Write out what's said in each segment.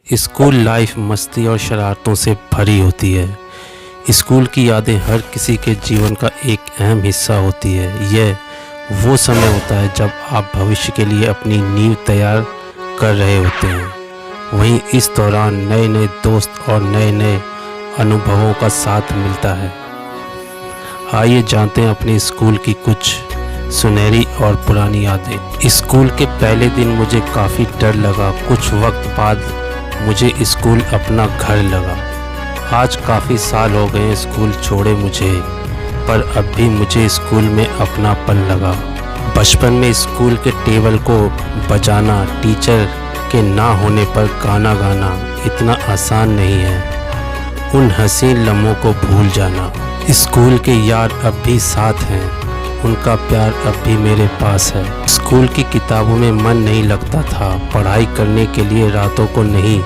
School life मस्ती और शरारतों से भरी होती है। स्कूल की यादें हर किसी के जीवन का एक अहम हिस्सा होती है। यह वो समय होता है जब आप भविष्य के लिए अपनी नींव तैयार कर रहे होते हैं। वहीं इस दौरान नए नए दोस्त और नए नए अनुभवों का साथ मिलता है। आइए जानते हैं अपने स्कूल की कुछ सुनहरी और पुरानी यादें। स्कूल के पहले दिन मुझे काफ़ी डर लगा। कुछ वक्त बाद मुझे स्कूल अपना घर लगा। आज काफ़ी साल हो गए स्कूल छोड़े मुझे, पर अब भी मुझे स्कूल में अपनापन लगा। बचपन में स्कूल के टेबल को बजाना, टीचर के ना होने पर गाना गाना इतना आसान नहीं है। उन हसीन लम्हों को भूल जाना। स्कूल के यार अब भी साथ हैं, उनका प्यार अब भी मेरे पास है। स्कूल की किताबों में मन नहीं लगता था, पढ़ाई करने के लिए रातों को नहीं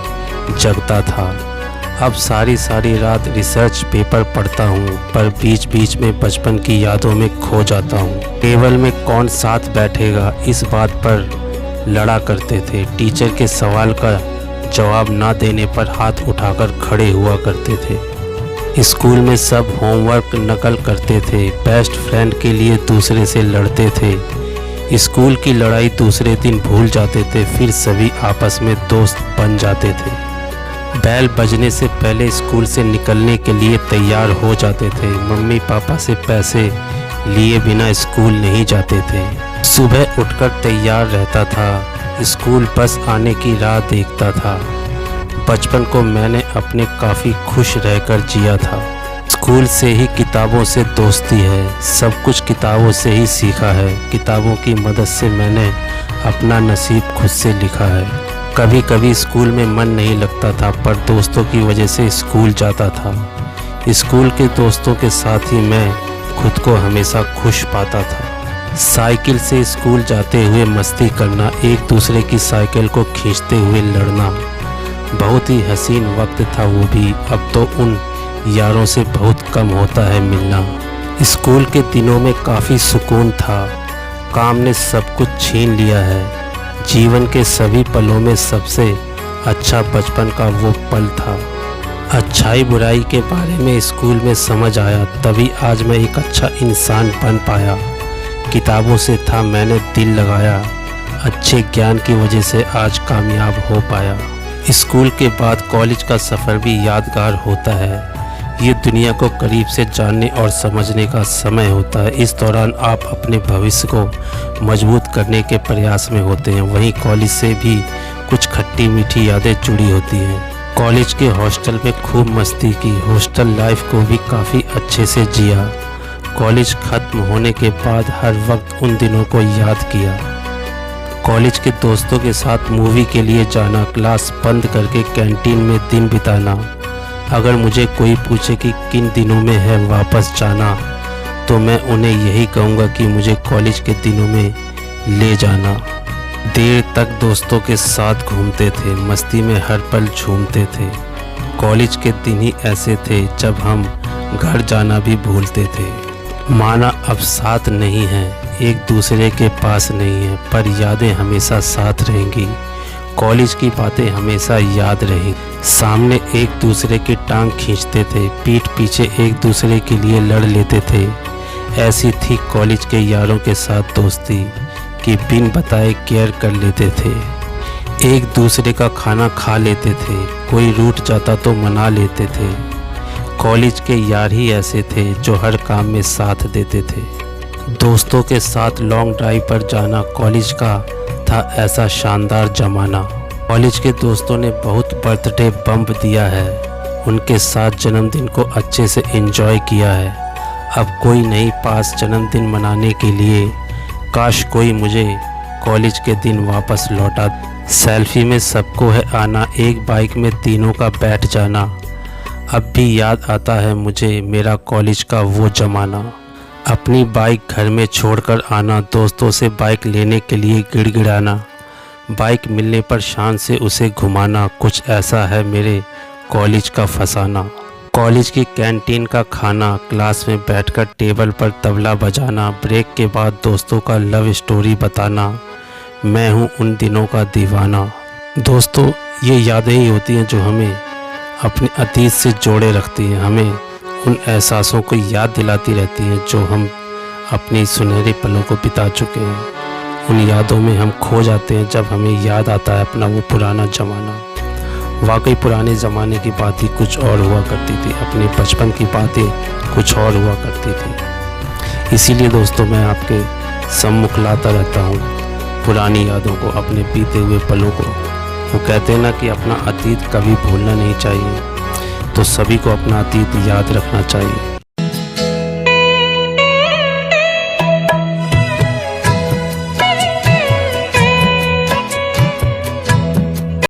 जगता था। अब सारी रात रिसर्च पेपर पढ़ता हूँ, पर बीच बीच में बचपन की यादों में खो जाता हूँ। टेबल में कौन साथ बैठेगा इस बात पर लड़ा करते थे। टीचर के सवाल का जवाब ना देने पर हाथ उठाकर खड़े हुआ करते थे। स्कूल में सब होमवर्क नकल करते थे। बेस्ट फ्रेंड के लिए दूसरे से लड़ते थे। स्कूल की लड़ाई दूसरे दिन भूल जाते थे, फिर सभी आपस में दोस्त बन जाते थे। बैल बजने से पहले स्कूल से निकलने के लिए तैयार हो जाते थे। मम्मी पापा से पैसे लिए बिना स्कूल नहीं जाते थे। सुबह उठकर तैयार रहता था, स्कूल बस आने की राह देखता था। बचपन को मैंने अपने काफ़ी खुश रहकर जिया था। स्कूल से ही किताबों से दोस्ती है, सब कुछ किताबों से ही सीखा है। किताबों की मदद से मैंने अपना नसीब खुद से लिखा है। कभी कभी स्कूल में मन नहीं लगता था, पर दोस्तों की वजह से स्कूल जाता था। स्कूल के दोस्तों के साथ ही मैं खुद को हमेशा खुश पाता था। साइकिल से स्कूल जाते हुए मस्ती करना, एक दूसरे की साइकिल को खींचते हुए लड़ना, बहुत ही हसीन वक्त था वो भी। अब तो उन यारों से बहुत कम होता है मिलना। स्कूल के दिनों में काफ़ी सुकून था। काम ने सब कुछ छीन लिया है। जीवन के सभी पलों में सबसे अच्छा बचपन का वो पल था। अच्छाई बुराई के बारे में स्कूल में समझ आया, तभी आज मैं एक अच्छा इंसान बन पाया। किताबों से था मैंने दिल लगाया, अच्छे ज्ञान की वजह से आज कामयाब हो पाया। स्कूल के बाद कॉलेज का सफ़र भी यादगार होता है। ये दुनिया को करीब से जानने और समझने का समय होता है। इस दौरान आप अपने भविष्य को मजबूत करने के प्रयास में होते हैं। वहीं कॉलेज से भी कुछ खट्टी मीठी यादें जुड़ी होती हैं। कॉलेज के हॉस्टल में खूब मस्ती की, हॉस्टल लाइफ को भी काफ़ी अच्छे से जिया। कॉलेज ख़त्म होने के बाद हर वक्त उन दिनों को याद किया। कॉलेज के दोस्तों के साथ मूवी के लिए जाना, क्लास बंद करके कैंटीन में दिन बिताना। अगर मुझे कोई पूछे कि किन दिनों में है वापस जाना, तो मैं उन्हें यही कहूँगा कि मुझे कॉलेज के दिनों में ले जाना। देर तक दोस्तों के साथ घूमते थे, मस्ती में हर पल झूमते थे। कॉलेज के दिन ही ऐसे थे जब हम घर जाना भी भूलते थे। माना अब साथ नहीं है, एक दूसरे के पास नहीं है, पर यादें हमेशा साथ रहेंगी। कॉलेज की बातें हमेशा याद रहेंगी। सामने एक दूसरे की टांग खींचते थे, पीठ पीछे एक दूसरे के लिए लड़ लेते थे। ऐसी थी कॉलेज के यारों के साथ दोस्ती कि बिन बताए केयर कर लेते थे। एक दूसरे का खाना खा लेते थे, कोई रूठ जाता तो मना लेते थे। कॉलेज के यार ही ऐसे थे जो हर काम में साथ देते थे। दोस्तों के साथ लॉन्ग ड्राइव पर जाना, कॉलेज का था ऐसा शानदार ज़माना। कॉलेज के दोस्तों ने बहुत बर्थडे बम्प दिया है, उनके साथ जन्मदिन को अच्छे से एंजॉय किया है। अब कोई नहीं पास जन्मदिन मनाने के लिए, काश कोई मुझे कॉलेज के दिन वापस लौटा। सेल्फी में सबको है आना, एक बाइक में तीनों का बैठ जाना। अब भी याद आता है मुझे मेरा कॉलेज का वो ज़माना। अपनी बाइक घर में छोड़कर आना, दोस्तों से बाइक लेने के लिए गिड़गिड़ाना, बाइक मिलने पर शान से उसे घुमाना, कुछ ऐसा है मेरे कॉलेज का फसाना। कॉलेज की कैंटीन का खाना, क्लास में बैठकर टेबल पर तबला बजाना, ब्रेक के बाद दोस्तों का लव स्टोरी बताना, मैं हूँ उन दिनों का दीवाना। दोस्तों, ये यादें ही होती हैं जो हमें अपने अतीत से जोड़े रखती हैं, हमें उन एहसासों को याद दिलाती रहती हैं जो हम अपनी सुनहरे पलों को बिता चुके हैं। उन यादों में हम खो जाते हैं जब हमें याद आता है अपना वो पुराना ज़माना। वाकई पुराने ज़माने की बात ही कुछ और हुआ करती थी, अपने बचपन की बातें कुछ और हुआ करती थी। इसीलिए दोस्तों, मैं आपके सम्मुख लाता रहता हूँ पुरानी यादों को, अपने बीते हुए पलों को। वो कहते हैं ना कि अपना अतीत कभी भूलना नहीं चाहिए, तो सभी को अपना अतीत याद रखना चाहिए।